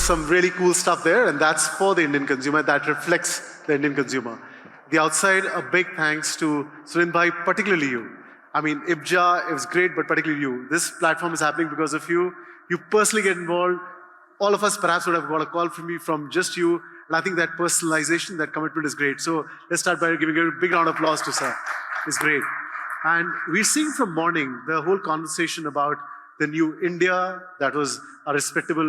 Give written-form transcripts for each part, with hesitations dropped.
some really cool stuff there, and that's for the Indian consumer. That reflects the Indian consumer. The outside, a big thanks to Surinder bhai, particularly you. I mean, IBJA, it was great, but particularly you. This platform is happening because of you. You personally get involved. All of us perhaps would have got a call from me from just you, and I think that personalization, that commitment is great. So let's start by giving a big round of applause to sir. It's great. And we're seeing from morning the whole conversation about the new India, that was a respectable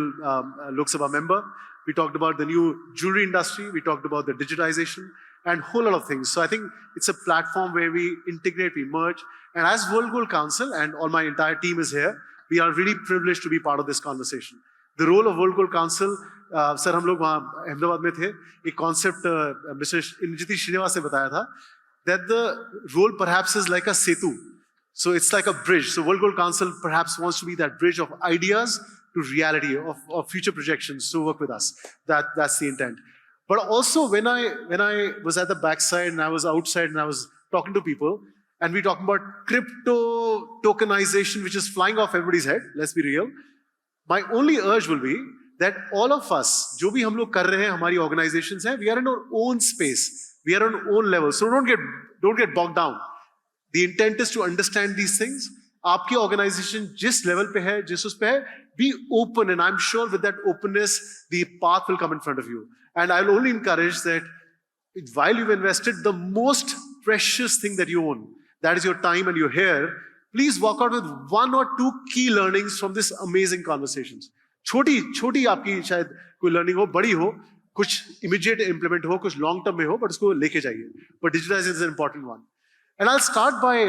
Lok Sabha member. We talked about the new jewelry industry. We talked about the digitization and a whole lot of things. So I think it's a platform where we integrate, we merge. And as World Gold Council, and all my entire team is here, we are really privileged to be part of this conversation. The role of World Gold Council, sir, हम लोग वहाँ अहमदाबाद में थे, एक concept Mr. Injiti Srinivas ने बताया था, that the role perhaps is like a setu. So it's like a bridge. So World Gold Council perhaps wants to be that bridge of ideas to reality, of future projections to work with us. That's the intent. But also when I was at the backside and I was outside and I was talking to people, and we talking about crypto tokenization, which is flying off everybody's head, let's be real. My only urge will be that all of us, जो भी हम लोग कर रहे हैं, हमारी organizations हैं, we are in our own space, we are on our own level. So don't get bogged down. The intent is to understand these things. आपकी organization जिस level पे है, जिस उस पे है, be open, and I'm sure with that openness, the path will come in front of you. And I'll only encourage that while you've invested the most precious thing that you own, that is your time and your hair, please walk out with 1 or 2 key learnings from this amazing conversations. छोटी आपकी शायद कोई learning हो, बड़ी हो, कुछ immediate implement हो, कुछ long term में हो, but उसको लेके जाइए. But digitization is an important one. And I'll start by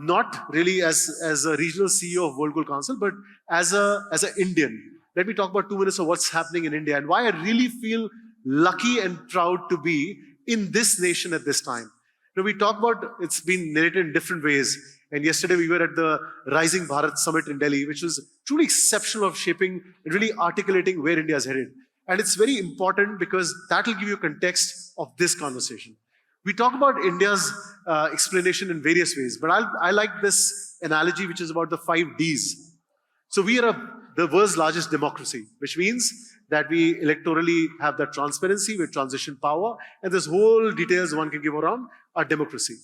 not really as a regional CEO of World Gold Council, but as an Indian. Let me talk about 2 minutes of what's happening in India and why I really feel lucky and proud to be in this nation at this time. Now we talk about, it's been narrated in different ways. And yesterday we were at the Rising Bharat Summit in Delhi, which was truly exceptional of shaping and really articulating where India is headed. And it's very important because that will give you context of this conversation. We talk about India's explanation in various ways, but I like this analogy, which is about the 5 Ds. So we are the world's largest democracy, which means that we electorally have that transparency with transition power, and there's whole details one can give around our democracy.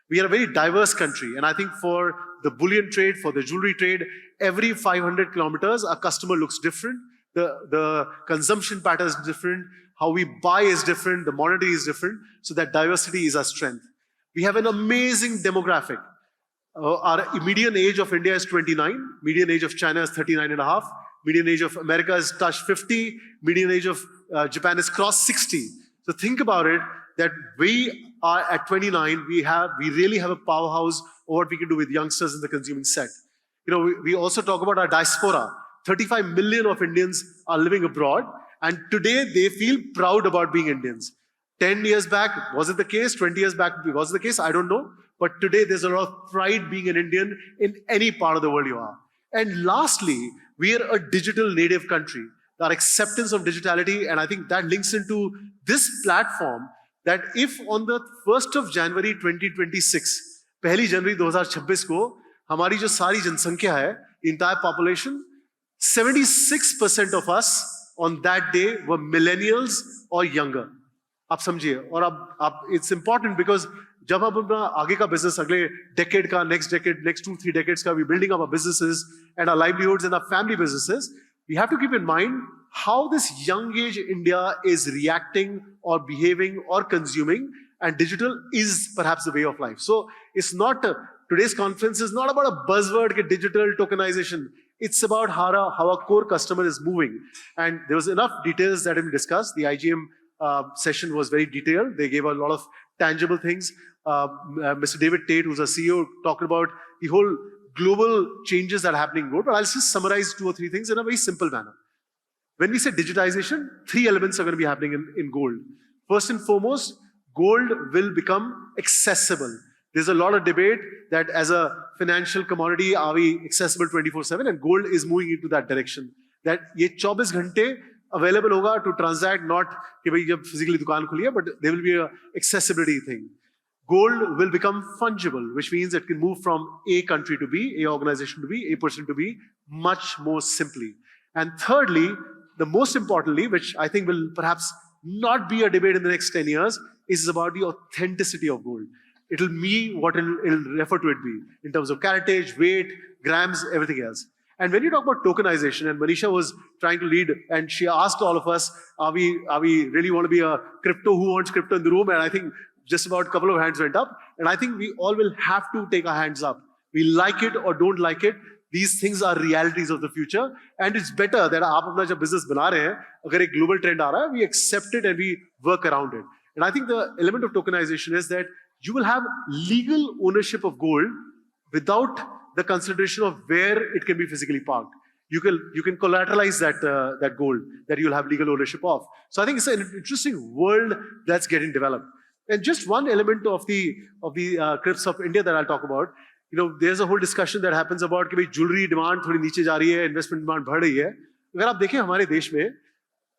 We are a very diverse country, and I think for the bullion trade, for the jewelry trade, every 500 kilometers, our customer looks different, the consumption pattern is different, how we buy is different, the monetary is different, so that diversity is our strength. We have an amazing demographic. Our median age of India is 29, median age of China is 39 and a half, median age of America is touched 50, median age of Japan is crossed 60. So think about it, that we are at 29, we really have a powerhouse of what we can do with youngsters in the consuming set. You know, we also talk about our diaspora. 35 million of Indians are living abroad, and today they feel proud about being Indians. 10 years back, was it the case? 20 years back, was it the case? I don't know. But today there's a lot of pride being an Indian in any part of the world you are. And lastly, we are a digital native country. Our acceptance of digitality, and I think that links into this platform, that if on the 1st of January 2026, 1 January 2026 को, हमारी जो सारी जनसंख्या है, entire population, 76% of us on that day were millennials or younger. आप समझिए, और अब it's important because जब हम अपना आगे का business, अगले decade का, next decade, next 2-3 decades का, we building up our businesses and our livelihoods and our family businesses, we have to keep in mind how this young age India is reacting or behaving or consuming, and digital is perhaps the way of life. So it's not, today's conference is not about a buzzword, digital tokenization. It's about how our core customer is moving. And there was enough details that we discussed. The IGM session was very detailed. They gave a lot of tangible things. Mr. David Tate, who's a CEO, talked about the whole global changes that are happening in gold. But I'll just summarize 2 or 3 things in a very simple manner. When we say digitization, 3 elements are going to be happening in gold. First and foremost, gold will become accessible. There's a lot of debate that as a financial commodity, are we accessible 24/7? And gold is moving into that direction. That ये 24 घंटे available होगा to transact, not कि भाई जब physically दुकान खुली है, but there will be a accessibility thing. Gold will become fungible, which means it can move from A country to B, A organization to B, A person to B, much more simply. And thirdly, the most importantly, which I think will perhaps not be a debate in the next 10 years, is about the authenticity of gold. It'll be what it'll refer to it be in terms of caratage, weight, grams, everything else. And when you talk about tokenization, and Manisha was trying to lead, and she asked all of us, are we really want to be a crypto? Who wants crypto in the room? And I think just about a couple of hands went up. And I think we all will have to take our hands up. We like it or don't like it. These things are realities of the future. And it's better that आप अपना जब business बना रहे हैं, अगर एक global trend आ रहा है, we accept it and we work around it. And I think the element of tokenization is that you will have legal ownership of gold without the consideration of where it can be physically parked. You can collateralize that gold that you'll have legal ownership of. So I think it's an interesting world that's getting developed. And just one element of the crypts of India that I'll talk about, there's a whole discussion that happens about कि भाई jewelry demand थोड़ी नीचे जा रही है, investment demand बढ़ रही है. अगर आप देखें हमारे देश में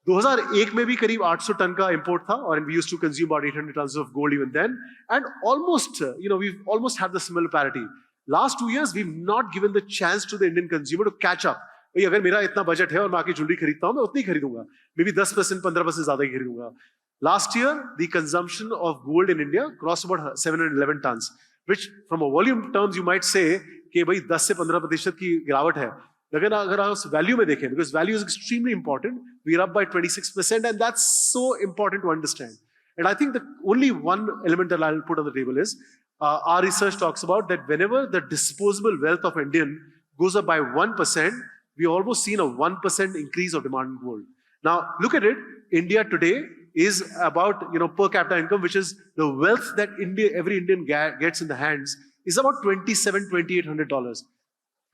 2001 में भी करीब 800 टन का import था, और we used to consume about 800 tons of gold even then, and almost, we've almost had the similar parity. Last 2 years, we've not given the chance to the Indian consumer to catch up. भाई अगर मेरा इतना budget है और मैं आके jewellery खरीदता हूँ, मैं उतनी खरीदूंगा, maybe 10%, 15% ज्यादा ही खरीदूंगा. Last year, the consumption of gold in India crossed about 711 tons, which from a volume terms you might say कि भाई 10 से 15% की गिरावट है. लेकिन अगर आप उस वैल्यू में देखें, because value is extremely important, we're up by 26%, and that's so important to understand. And I think the only one element that I'll put on the table is, our research talks about that whenever the disposable wealth of Indian goes up by 1%, we almost seen a 1% increase of demand in gold. Now, look at it. India today is about, per capita income, which is the wealth that every Indian gets in the hands, is about $2,800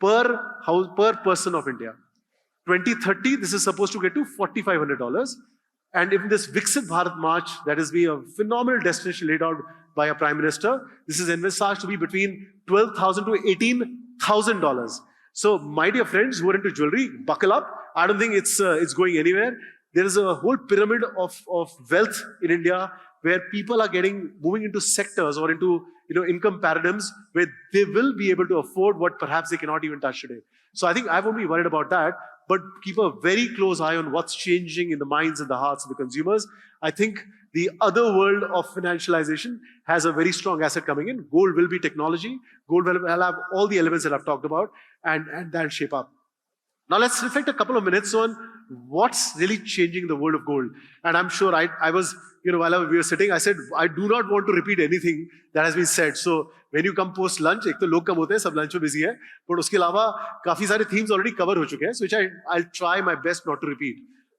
per person of India. 2030, this is supposed to get to $4,500. And if this Viksit Bharat March, that is be a phenomenal destination laid out by a Prime Minister, this is envisaged to be between $12,000 to $18,000. So, my dear friends who are into jewelry, buckle up. I don't think it's going anywhere. There is a whole pyramid of wealth in India where people are moving into sectors or into income paradigms where they will be able to afford what perhaps they cannot even touch today. So I think I won't be worried about that, but keep a very close eye on what's changing in the minds and the hearts of the consumers. I think the other world of financialization has a very strong asset coming in. Gold will be technology. Gold will have all the elements that I've talked about, and that'll shape up. Now let's reflect a couple of minutes on what's really changing the world of gold. And I'm sure I was, while we were sitting, I said, I do not want to repeat anything that has been said. So when you come post lunch, एक तो लोग कम होते हैं, सब lunch में busy है, but उसके अलावा काफी सारे themes already cover हो चुके हैं, so which I'll try my best not to repeat.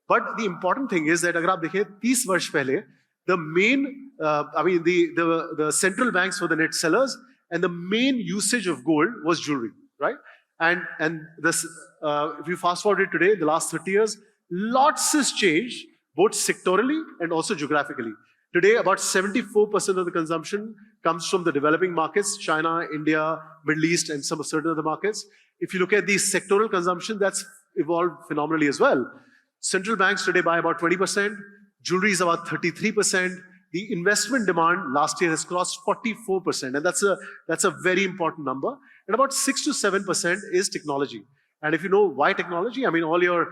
But the important thing is that अगर आप देखें 30 वर्ष पहले, the main, the central banks were the net sellers, and the main usage of gold was jewelry, right? And this, if you fast forward it today, the last 30 years, lots has changed, both sectorally and also geographically. Today, about 74% of the consumption comes from the developing markets, China, India, Middle East, and some certain other markets. If you look at the sectoral consumption, that's evolved phenomenally as well. Central banks today buy about 20%, jewelry is about 33%. The investment demand last year has crossed 44%, and that's a very important number. And about 6 to 7% is technology. And if you know why technology, I mean, all your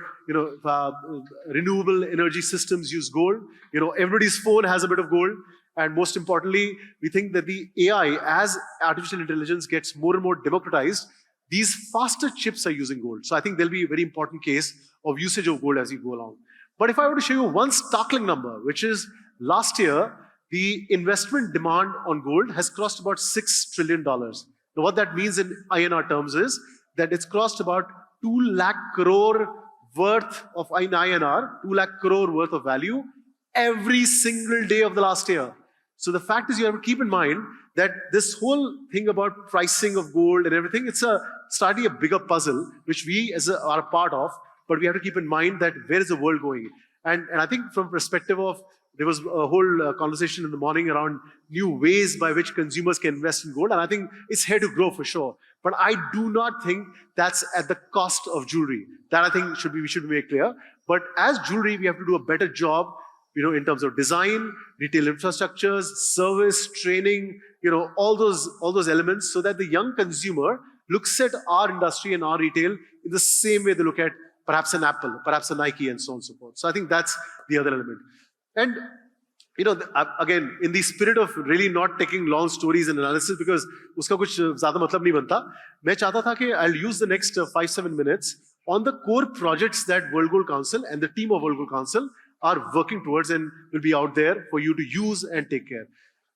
renewable energy systems use gold. Everybody's phone has a bit of gold. And most importantly, we think that the AI, as artificial intelligence gets more and more democratized, these faster chips are using gold. So I think there'll be a very important case of usage of gold as you go along. But if I were to show you one startling number, which is last year, the investment demand on gold has crossed about $6 trillion. Now, what that means in INR terms is that it's crossed about 2 lakh crore worth of INR, 2 lakh crore worth of value every single day of the last year. So the fact is, you have to keep in mind that this whole thing about pricing of gold and everything, it's starting a bigger puzzle, which we are a part of, but we have to keep in mind that where is the world going? And I think from perspective of, there was a whole conversation in the morning around new ways by which consumers can invest in gold, and I think it's here to grow for sure. But I do not think that's at the cost of jewelry. That I think we should make clear. But as jewelry, we have to do a better job, in terms of design, retail infrastructures, service, training, all those elements, so that the young consumer looks at our industry and our retail in the same way they look at perhaps an Apple, perhaps a Nike, and so on and so forth. So I think that's the other element. And again, in the spirit of really not taking long stories and analysis, because uska kuch zyada matlab nahi banta, main chahta tha ki I'll use the next 5-7 minutes on the core projects that World Gold Council and the team of World Gold Council are working towards and will be out there for you to use and take care.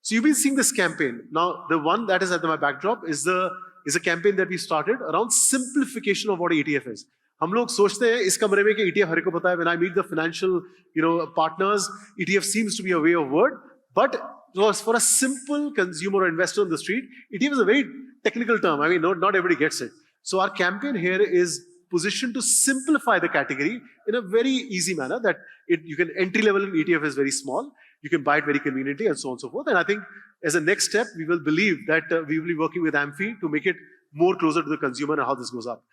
So you've been seeing this campaign. Now, the one that is at my backdrop is a campaign that we started around simplification of what ETF is. हम लोग सोचते हैं इस कमरे में कि ETF हर को पता है. When I meet the financial, partners, ETF seems to be a way of word, but for a simple consumer or investor on the street, ETF is a very technical term. I mean, not everybody gets it. So our campaign here is positioned to simplify the category in a very easy manner that you can entry level in ETF is very small. You can buy it very conveniently and so on and so forth. And I think as a next step, we will believe that we will be working with Amphi to make it more closer to the consumer and how this goes up.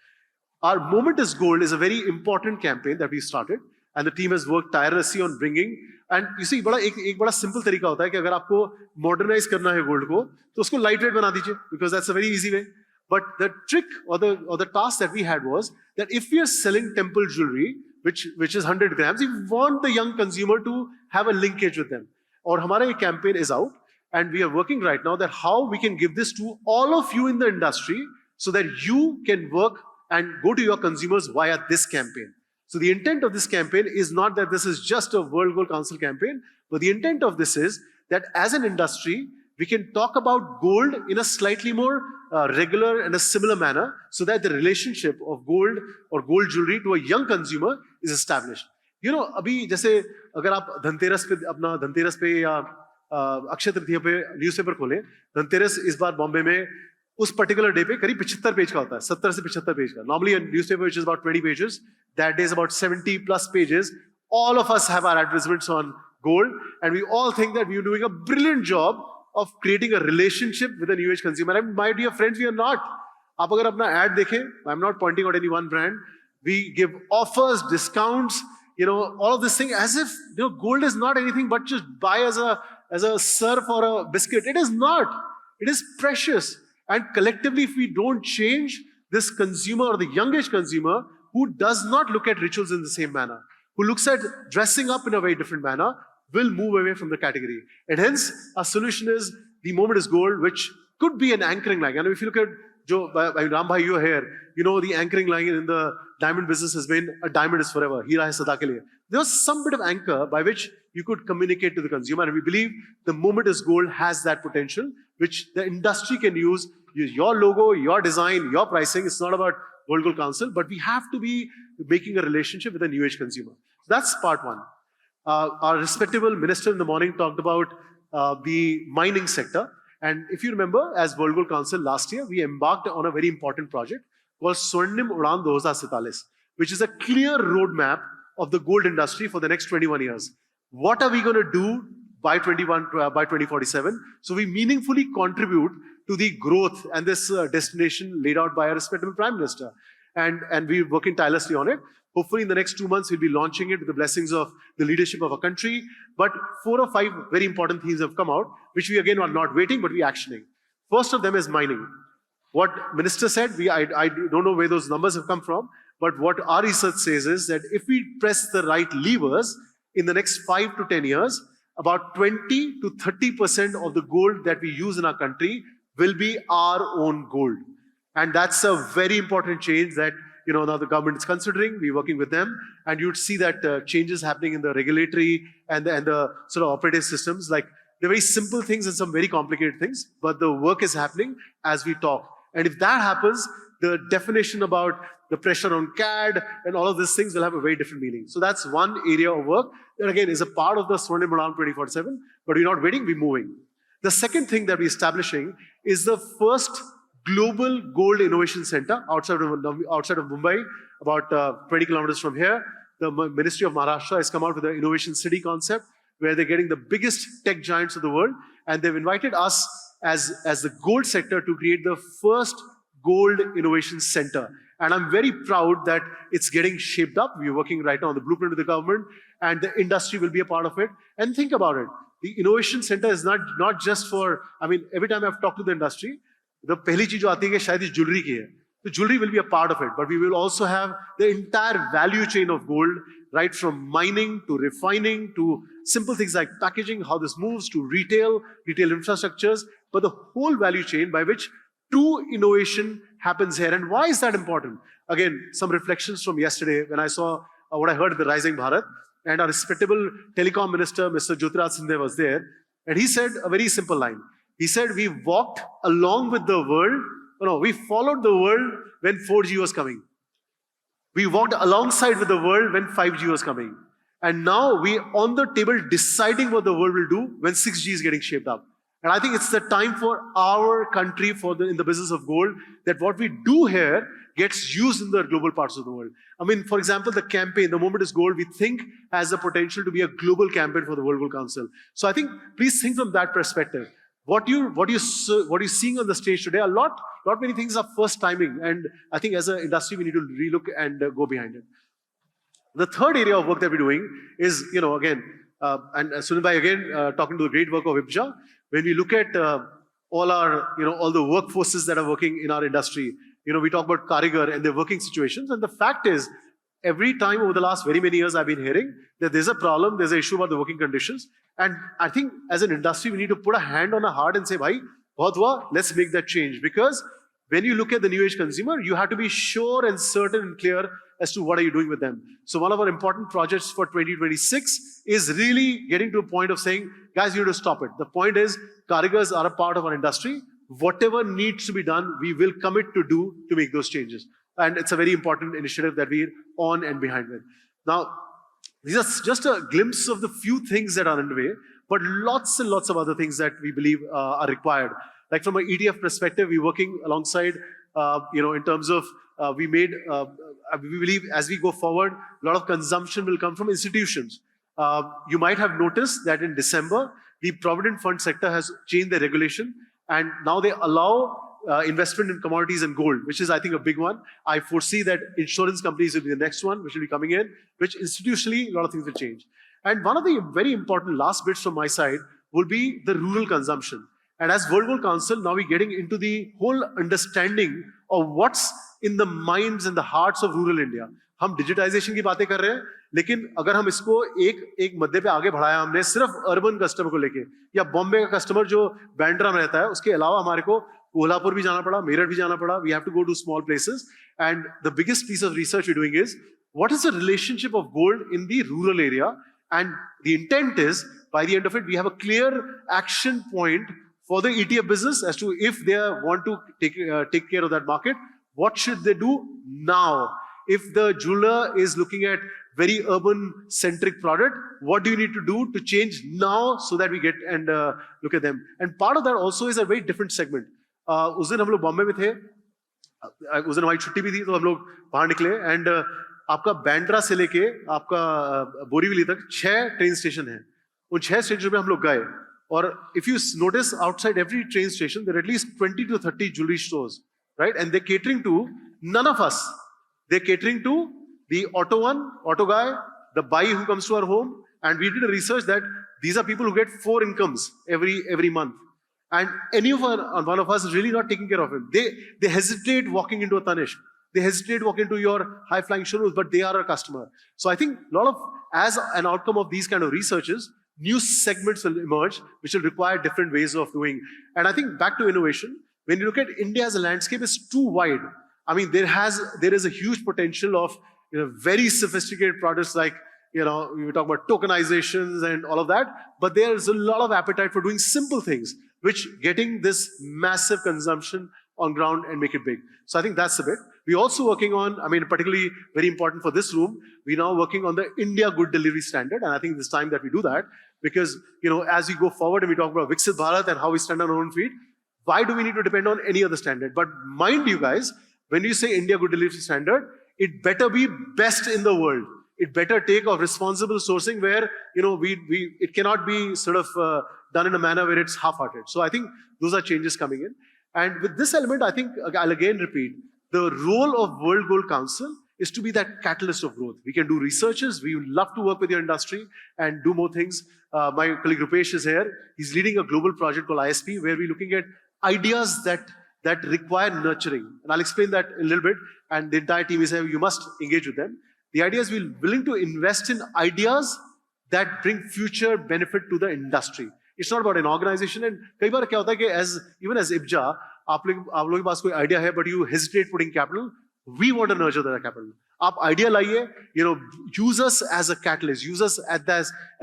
Our Moment is Gold is a very important campaign that we started, and the team has worked tirelessly on bringing. And you see, एक बड़ा simple तरीका होता है कि अगर आपको modernize करना है gold को, तो उसको lightweight बना दीजिए, because that's a very easy way. But the trick or the task that we had was that if we are selling temple jewelry, which is 100 grams, we want the young consumer to have a linkage with them. और हमारा ये campaign is out, and we are working right now that how we can give this to all of you in the industry so that you can work and go to your consumers via this campaign. So the intent of this campaign is not that this is just a World Gold Council campaign, but the intent of this is that as an industry, we can talk about gold in a slightly more regular and a similar manner so that the relationship of gold or gold jewelry to a young consumer is established. अभी जैसे अगर आप धनतेरस पे या अक्षय तृतीया पे newspaper खोलें, धनतेरस इस बार बॉम्बे में उस पर्टिकुलर डे पे करीब 75 पेज का होता है, 70 से 75 पेज का. Normally a newspaper which is about 20 pages, that day is about 70 plus pages. All of us have our advertisements on gold, and we all think that we are doing a brilliant job of creating a relationship with a new age consumer. And my dear friends, we are not. आप अगर अपना ad देखें, I'm not pointing out any one brand. We give offers, discounts, all of this thing as if gold is not anything but just buy as a surf or a biscuit. It is not. It is precious. And collectively, if we don't change this consumer or the young age consumer who does not look at rituals in the same manner, who looks at dressing up in a very different manner, will move away from the category. And hence, our solution is the Moment is Gold, which could be an anchoring line. And if you look at Ram Bhai, you're here, the anchoring line in the diamond business has been a diamond is forever. Hira hai sada ke liye. There was some bit of anchor by which you could communicate to the consumer. And we believe the Moment is Gold has that potential, which the industry can use your logo, your design, your pricing. It's not about World Gold Council, but we have to be making a relationship with a new age consumer. So that's part one. Our respectable minister in the morning talked about the mining sector. And if you remember, as World Gold Council last year, we embarked on a very important project called Swarnim Udan 2047, which is a clear roadmap of the gold industry for the next 21 years. What are we going to do by 2047? So we meaningfully contribute to the growth and this destination laid out by our respectable Prime Minister. And we're working tirelessly on it. Hopefully in the next 2 months, we'll be launching it with the blessings of the leadership of our country. But 4 or 5 very important themes have come out, which we again are not waiting, but we're actioning. First of them is mining. What Minister said, I don't know where those numbers have come from, but what our research says is that if we press the right levers in the next 5 to 10 years, about 20 to 30% of the gold that we use in our country will be our own gold. And that's a very important change that now the government is considering. We're working with them, and you'd see that changes happening in the regulatory and the sort of operating systems. Like they're very simple things and some very complicated things, but the work is happening as we talk. And if that happens, the definition about the pressure on CAD and all of these things will have a very different meaning. So that's one area of work that again is a part of the Swarnim Udan 2047, but we're not waiting, we're moving. The second thing that we're establishing is the first global gold innovation center outside of Mumbai, about 20 kilometers from here. The Ministry of Maharashtra has come out with an innovation city concept where they're getting the biggest tech giants of the world, and they've invited us as the gold sector to create the first gold innovation center. And I'm very proud that it's getting shaped up. We're working right now on the blueprint of the government, and the industry will be a part of it. And think about it. The innovation center is not just for, every time I've talked to the industry, the पहली चीज जो आती है कि शायद इस jewellery की है. The jewelry will be a part of it, but we will also have the entire value chain of gold, right from mining to refining to simple things like packaging, how this moves to retail infrastructures, but the whole value chain by which true innovation happens here. And why is that important? Again, some reflections from yesterday when I saw what I heard at the Rising Bharat, and our respectable telecom minister, Mr. Jyotiraj Sindhya, was there, and he said a very simple line. He said, we walked along with the world, we followed the world when 4G was coming. We walked alongside with the world when 5G was coming. And now we on the table deciding what the world will do when 6G is getting shaped up. And I think it's the time for our country in the business of gold, that what we do here gets used in the global parts of the world. I mean, for example, the campaign, The Moment is Gold, we think has the potential to be a global campaign for the World Gold Council. So I think, please think from that perspective. What you're seeing on the stage today, not many things are first timing, and I think as an industry we need to relook and go behind it. The third area of work that we're doing is, again, and Sunil Bhai again talking to the great work of IBJA. When we look at all the workforces that are working in our industry, we talk about Karigar and their working situations, and the fact is, every time over the last very many years I've been hearing that there's a problem, there's an issue about the working conditions. And I think as an industry, we need to put a hand on our heart and say, bhai, bahut hua, let's make that change. Because when you look at the new age consumer, you have to be sure and certain and clear as to what are you doing with them. So one of our important projects for 2026 is really getting to a point of saying, guys, you need to stop it. The point is, Karigars are a part of our industry. Whatever needs to be done, we will commit to do to make those changes. And it's a very important initiative that we're on and behind with. Now, these are just a glimpse of the few things that are underway, but lots and lots of other things that we believe are required. Like from an ETF perspective, we're working alongside, in terms of, we believe as we go forward, a lot of consumption will come from institutions. You might have noticed that in December, the Provident Fund sector has changed their regulation, and now they allow investment in commodities and gold, which is, I think, a big one. I foresee that insurance companies will be the next one, which will be coming in, which institutionally, a lot of things will change. And one of the very important last bits from my side will be the rural consumption. And as World Gold Council, now we're getting into the whole understanding of what's in the minds and the hearts of rural India. हम digitisation की बातें कर रहे हैं, लेकिन अगर हम इसको एक मध्य पे आगे बढ़ाया हमने सिर्फ अर्बन कस्टमर को लेके, या बॉम्बे का कस्टमर जो बैंड्रा में रहता है, उसके अलावा हमारे को कोल्हापुर भी जाना पड़ा, मेरठ भी जाना पड़ा. We have to go to small places. And the biggest piece of research we're doing is, what is the relationship of gold in the rural area? And the intent is, by the end of it, we have a clear action point for the ETF business as to if they want to take care of that market, what should they do now? If the jeweler is looking at very urban-centric product, what do you need to do to change now so that we get and look at them? And part of that also is a very different segment. उस दिन हम लोग बॉम्बे में थे, उस दिन हमारी छुट्टी भी थी, तो हम लोग बाहर निकले, एंड आपका बैंड्रा से लेके आपका बोरीवली तक 6 ट्रेन स्टेशन हैं. उन 6 स्टेशन पे हम लोग गए, और if you notice outside every train station there are at least 20 to 30 jewelry stores, right? And they're catering to none of us. They're catering to the auto guy, the buy who comes to our home, and we did a research that these are people who get 4 incomes every month. And any one of us is really not taking care of him. They hesitate walking into a Tanishq. They hesitate walking into your high-flying showrooms, but they are a customer. So I think as an outcome of these kind of researches, new segments will emerge, which will require different ways of doing. And I think back to innovation, when you look at India as a landscape, it's too wide. I mean, there is a huge potential of very sophisticated products like, we talk about tokenizations and all of that, but there's a lot of appetite for doing simple things, which getting this massive consumption on ground and make it big. So I think that's a bit. We're also working on, particularly very important for this room, we're now working on the India Good Delivery Standard, and I think it's time that we do that, because, as we go forward and we talk about Viksit Bharat and how we stand on our own feet, why do we need to depend on any other standard? But mind you guys, when you say India Good Delivery Standard, it better be best in the world. It better take of responsible sourcing where, it cannot be sort of done in a manner where it's half-hearted. So I think those are changes coming in. And with this element, I think, I'll again repeat, the role of World Gold Council is to be that catalyst of growth. We can do researches, we would love to work with your industry and do more things. My colleague Rupesh is here. He's leading a global project called ISP, where we're looking at ideas that that require nurturing. And I'll explain that in a little bit. And the entire team is here, you must engage with them. The idea is we're willing to invest in ideas that bring future benefit to the industry. It's not about an organization. And कई बार क्या होता है कि even as IBJA, आप लोगों के पास कोई idea है, but you hesitate putting capital. We want to nurture that capital. आप idea लाइए, use us as a catalyst, use us as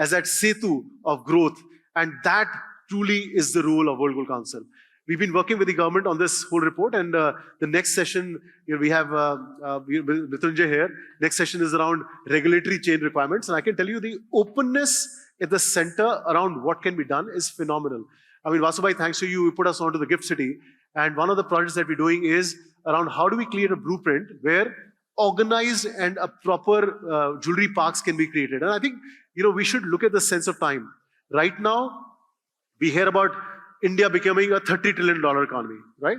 that setu of growth, and that truly is the role of World Gold Council. We've been working with the government on this whole report, and the next session, we have Mrityunjay here. Next session is around regulatory change requirements, and I can tell you the openness at the center around what can be done is phenomenal. I mean, Vasubhai, thanks to you put us onto the gift city, and one of the projects that we're doing is around how do we create a blueprint where organized and a proper jewelry parks can be created. And I think, we should look at the sense of time. Right now, we hear about India becoming a $30 trillion economy, right?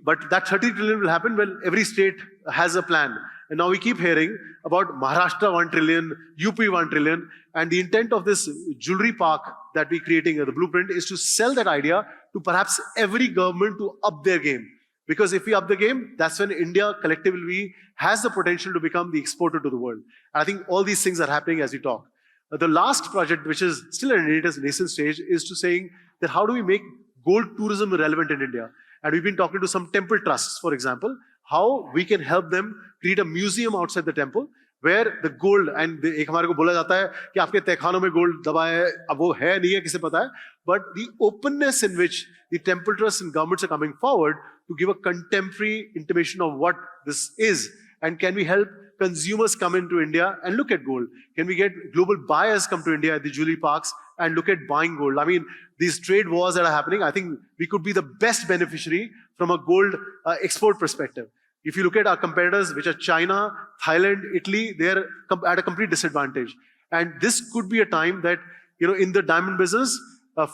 But that 30 trillion will happen when every state has a plan. And now we keep hearing about Maharashtra 1 trillion, UP 1 trillion, and the intent of this jewelry park that we're creating, the blueprint, is to sell that idea to perhaps every government to up their game. Because if we up the game, that's when India collectively has the potential to become the exporter to the world. And I think all these things are happening as we talk. The last project, which is still at a nascent stage, is to saying that how do we make gold tourism relevant in India? And we've been talking to some temple trusts, for example, how we can help them create a museum outside the temple where the gold, and एक हमारे को बोला जाता है कि आपके तहखानों में gold दबा है, अब वो है नहीं है, किसे पता है, but the openness in which the temple trusts and governments are coming forward to give a contemporary intimation of what this is, and can we help consumers come into India and look at gold? Can we get global buyers come to India at the jewelry parks and look at buying gold? I mean, these trade wars that are happening, I think we could be the best beneficiary from a gold export perspective. If you look at our competitors, which are China, Thailand, Italy, they're at a complete disadvantage. And this could be a time that, in the diamond business,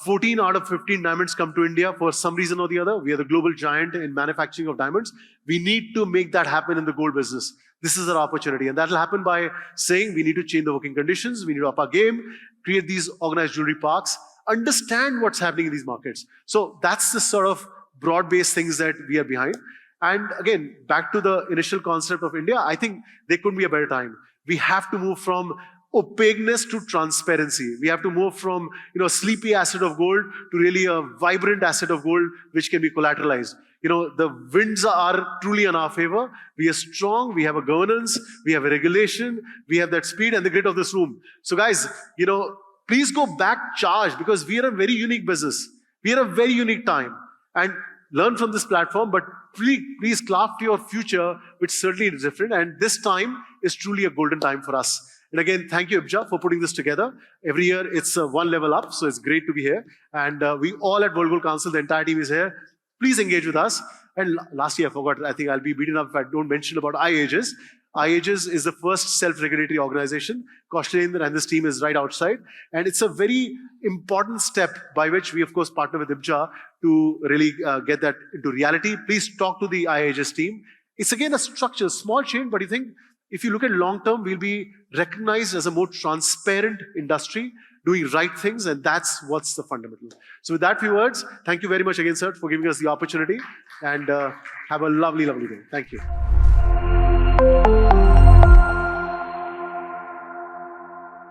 14 out of 15 diamonds come to India for some reason or the other. We are the global giant in manufacturing of diamonds. We need to make that happen in the gold business. This is our opportunity. And that will happen by saying we need to change the working conditions, we need to up our game, create these organized jewelry parks, understand what's happening in these markets. So that's the sort of broad-based things that we are behind. And again, back to the initial concept of India, I think there couldn't be a better time. We have to move from opaqueness to transparency. We have to move from a sleepy asset of gold to really a vibrant asset of gold which can be collateralized. The winds are truly in our favor. We are strong, we have a governance, we have a regulation, we have that speed and the grit of this room. So guys, please go back charged, because we are a very unique business. We are a very unique time. And learn from this platform, but please craft your future, which certainly is different. And this time is truly a golden time for us. And again, thank you, IBJA, for putting this together. Every year, it's one level up, so it's great to be here. And we all at World Gold Council, the entire team is here. Please engage with us. And lastly, I forgot, I think I'll be beaten up if I don't mention about IIBS. IIBS is the first self-regulatory organization. Kaushalendra and this team is right outside. And it's a very important step by which we, of course, partner with IBJA to really get that into reality. Please talk to the IIBS team. It's again a structure, small change, but you think if you look at long term, we'll be recognized as a more transparent industry, doing right things, and that's what's the fundamental. So with that few words, thank you very much again, sir, for giving us the opportunity, and have a lovely, lovely day. Thank you.